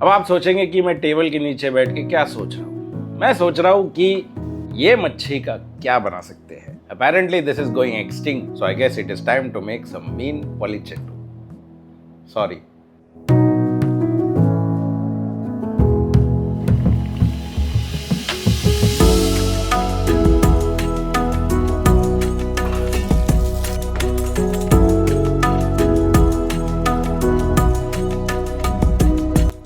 अब आप सोचेंगे कि मैं टेबल के नीचे बैठ के क्या सोच रहा हूँ। मैं सोच रहा हूँ कि ये मच्छी का क्या बना सकते हैं। Apparently this is going extinct, so I guess it is time to make some mean polichetto. Sorry.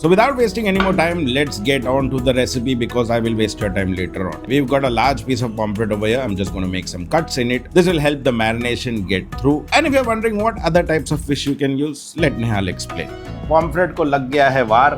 So without wasting any more time, let's get on to the recipe because I will waste your time later on. We've got a large piece of pomfret over here. I'm just going to make some cuts in it. This will help the marination get through. And if you're wondering what other types of fish you can use, let Nihal explain. Pomfret को लग गया है वार.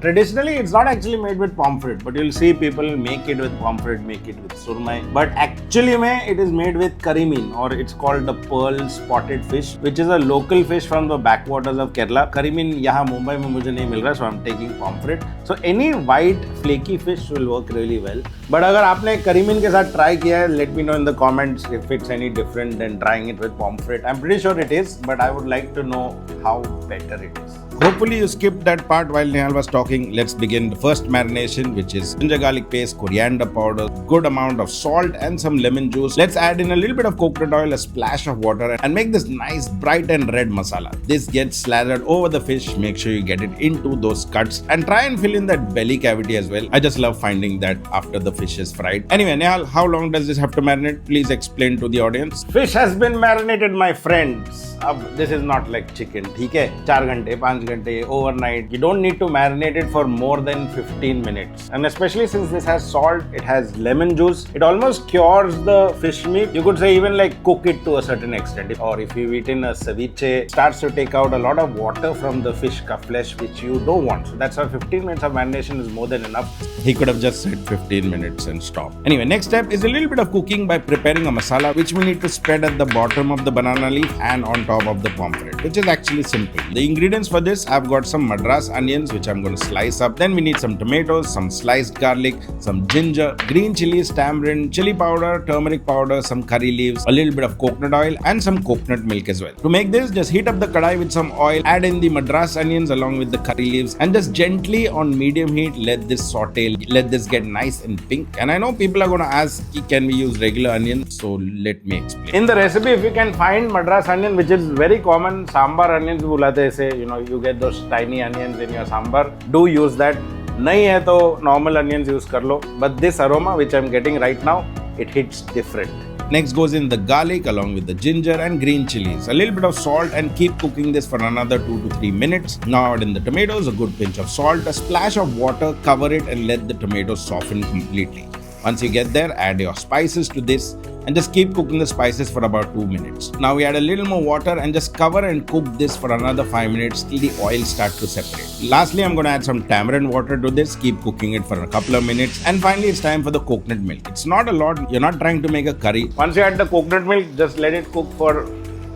Traditionally, it's not actually made with pomfret, but you'll see people make it with pomfret, make it with surmai. But actually, it is made with karimin, or it's called the pearl spotted fish, which is a local fish from the backwaters of Kerala. Karimin यहाँ मुंबई में मुझे नहीं मिल रहा, so I'm taking pomfret. So any white flaky fish will work really well. But अगर आपने karimin के साथ try किया है, let me know in the comments if it's any different than trying it with pomfret. I'm pretty sure it is, but I would like to know how better it is. Hopefully you skipped that part while Nihal was talking. Let's begin the first marination, which is ginger garlic paste, coriander powder, good amount of salt and some lemon juice. Let's add in a little bit of coconut oil, a splash of water and make this nice bright and red masala. This gets slathered over the fish. Make sure you get it into those cuts and try and fill in that belly cavity as well. I just love finding that after the fish is fried. Anyway, Nihal, how long does this have to marinate? Please explain to the audience. Fish has been marinated, my friends. अब this is not like chicken, ठीक है? 4 घंटे, 5 घंटे, overnight. You don't need to marinate it for more than 15 minutes. And especially since this has salt, it has lemon juice, it almost cures the fish meat. You could say even like cook it to a certain extent. Or if you've eaten a ceviche, it starts to take out a lot of water from the fish flesh, which you don't want. So that's why 15 minutes of marination is more than enough. He could have just said 15 minutes and stopped. Anyway, next step is a little bit of cooking by preparing a masala, which we need to spread at the bottom of the banana leaf and on top of the pomfret, which is actually simple. The ingredients for this, I've got some madras onions, which I'm going to slice up. Then we need some tomatoes, some sliced garlic, some ginger, green chilies, tamarind, chili powder, turmeric powder, some curry leaves, a little bit of coconut oil and some coconut milk as well. To make this, just heat up the kadai with some oil, add in the madras onions along with the curry leaves and just gently on medium heat, let this saute, let this get nice and pink. And I know people are going to ask, can we use regular onions? So let me explain. In the recipe, if you can find madras onion, which is very common, sambar onions बुलाते हैं इसे, you get those tiny onions in your sambar, do use that. नहीं है तो normal onions use कर लो. But this aroma which I'm getting right now, it hits different. Next goes in the garlic along with the ginger and green chilies. A little bit of salt and keep cooking this for another 2 to 3 minutes. Now add in the tomatoes, a good pinch of salt, a splash of water, cover it and let the tomatoes soften completely. Once you get there, add your spices to this and just keep cooking the spices for about 2 minutes. Now we add a little more water and just cover and cook this for another 5 minutes till the oil starts to separate. Lastly, I'm going to add some tamarind water to this, keep cooking it for a couple of minutes. And finally, it's time for the coconut milk. It's not a lot, you're not trying to make a curry. Once you add the coconut milk, just let it cook for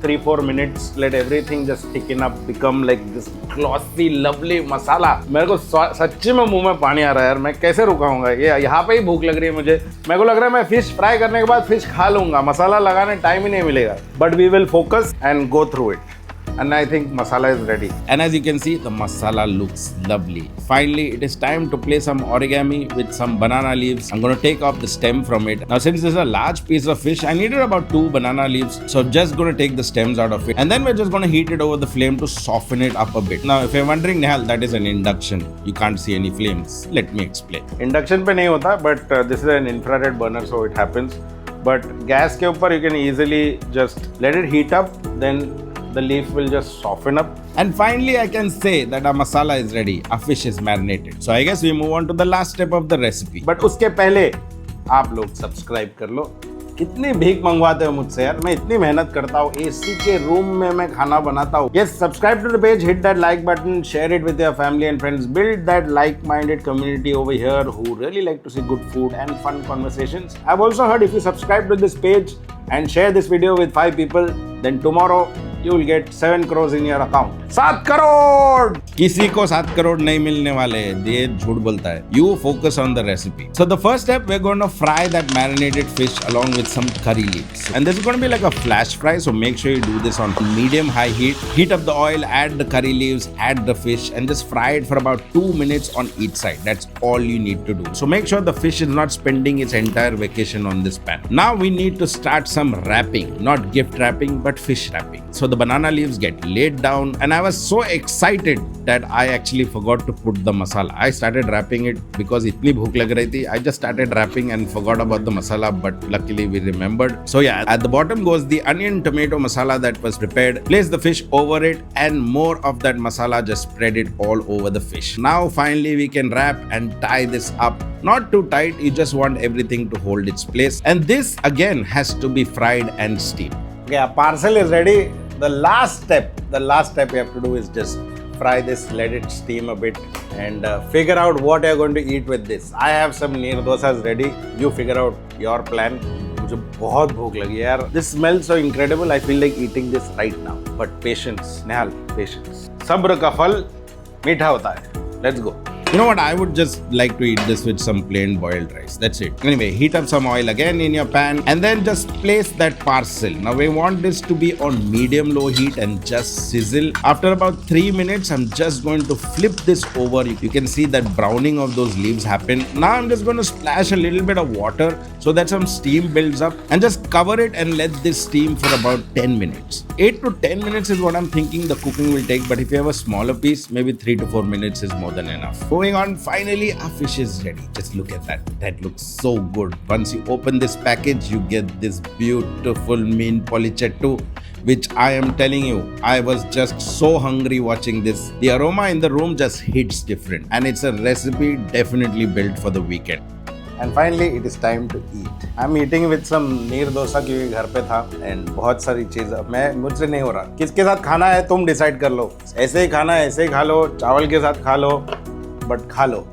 3-4 minutes. Let everything just thicken up, become like this glossy, lovely masala. मेरे को सच्ची में मुंह में पानी आ रहा है यार. मैं कैसे रुकाऊंगा? ये यहाँ पे ही भूख लग रही है मुझे. मेरे को लग रहा है मैं फिश फ्राई करने के बाद फिश खा लूंगा. मसाला लगाने टाइम ही नहीं मिलेगा. But we will focus and go through it. And I think masala is ready. And as you can see, the masala looks lovely. Finally, it is time to play some origami with some banana leaves. I'm going to take off the stem from it. Now, since this is a large piece of fish, I needed about 2 banana leaves. So I'm just going to take the stems out of it. And then we're just going to heat it over the flame to soften it up a bit. Now, if you're wondering, Nihal, that is an induction. You can't see any flames. Let me explain. Induction पे नहीं होता, but this is an infrared burner, so it happens. But gas के ऊपर you can easily just let it heat up, then the leaf will just soften up. And finally, I can say that our masala is ready. Our fish is marinated. So I guess we move on to the last step of the recipe. But उसके पहले आप लोग subscribe कर लो. कितनी भीख मंगवाते हो मुझसे यार. मैं इतनी मेहनत करता हूँ, एसी के रूम में मैं खाना बनाता हूँ. Yes, subscribe to the page, hit that like button, share it with your family and friends. Build that like-minded community over here who really like to see good food and fun conversations. I've also heard if you subscribe to this page and share this video with 5 people, then tomorrow you will get 7 crores in your account. 7 crore किसी को 7 करोड़ नहीं मिलने वाले, ये झूठ बोलता है. You focus on the recipe. So the first step, we're going to fry that marinated fish along with some curry leaves. And this is going to be like a flash fry, so make sure you do this on medium high heat. Heat up the oil, add the curry leaves, add the fish, and just fry it for about 2 minutes on each side. That's all you need to do. So make sure the fish is not spending its entire vacation on this pan. Now we need to start some wrapping, not gift wrapping, but fish wrapping. So the banana leaves get laid down, and I was so excited that I actually forgot to put the masala. I started wrapping it because itni bhook lag rahi thi. I just started wrapping and forgot about the masala, but luckily we remembered. So yeah, at the bottom goes the onion tomato masala that was prepared. Place the fish over it and more of that masala, just spread it all over the fish. Now finally we can wrap and tie this up. Not too tight, you just want everything to hold its place. And this again has to be fried and steamed. Okay, our parcel is ready. The last step you have to do is just fry this, let it steam a bit, and figure out what you're going to eat with this. I have some neer dosas ready. You figure out your plan. मुझे बहुत भूख लगी यार. This smells so incredible. I feel like eating this right now. But patience, Nehal, patience. सब्र का फल मीठा होता है. Let's go. You know what? I would just like to eat this with some plain boiled rice. That's it. Anyway, heat up some oil again in your pan and then just place that parcel. Now we want this to be on medium low heat and just sizzle. After about 3 minutes, I'm just going to flip this over. You can see that browning of those leaves happen. Now I'm just going to splash a little bit of water so that some steam builds up and just cover it and let this steam for about 10 minutes. 8 to 10 minutes is what I'm thinking the cooking will take, but if you have a smaller piece, maybe 3 to 4 minutes is more than enough. Moving on, finally our fish is ready. Just look at that. That looks so good. Once you open this package, you get this beautiful meen polichetto, which I am telling you, I was just so hungry watching this. The aroma in the room just hits different, and it's a recipe definitely built for the weekend. And finally, it is time to eat. I'm eating with some नीर डोसा क्योंकि घर पे था and बहुत सारी चीज़ मुझसे नहीं हो रहा. किसके साथ खाना है तुम डिसाइड कर लो. ऐसे ही खाना है, ऐसे ही खा लो, चावल के साथ खा लो, बट खा लो.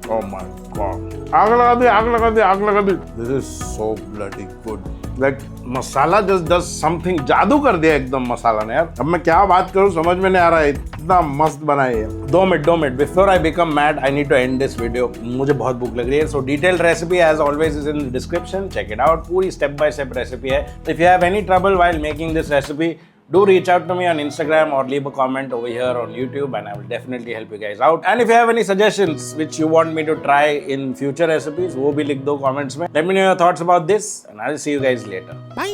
Oh my God. आग लगा दी. This is so bloody good. Like masala just does something. जादू कर दिया एकदम मसाला ने यार. अब मैं क्या बात करूं समझ में नहीं आ रहा है. इतना मस्त बना है. 2 minute. Before I become mad, I need to end this video. मुझे बहुत भूख लग रही है. So detailed recipe as always is in the description. Check it out. पूरी step by step recipe है. If you have any trouble while making this recipe, do reach out to me on Instagram or leave a comment over here on YouTube and I will definitely help you guys out. And if you have any suggestions which you want me to try in future recipes, वो भी लिख दो comments में. Let me know your thoughts about this and I'll see you guys later. Bye.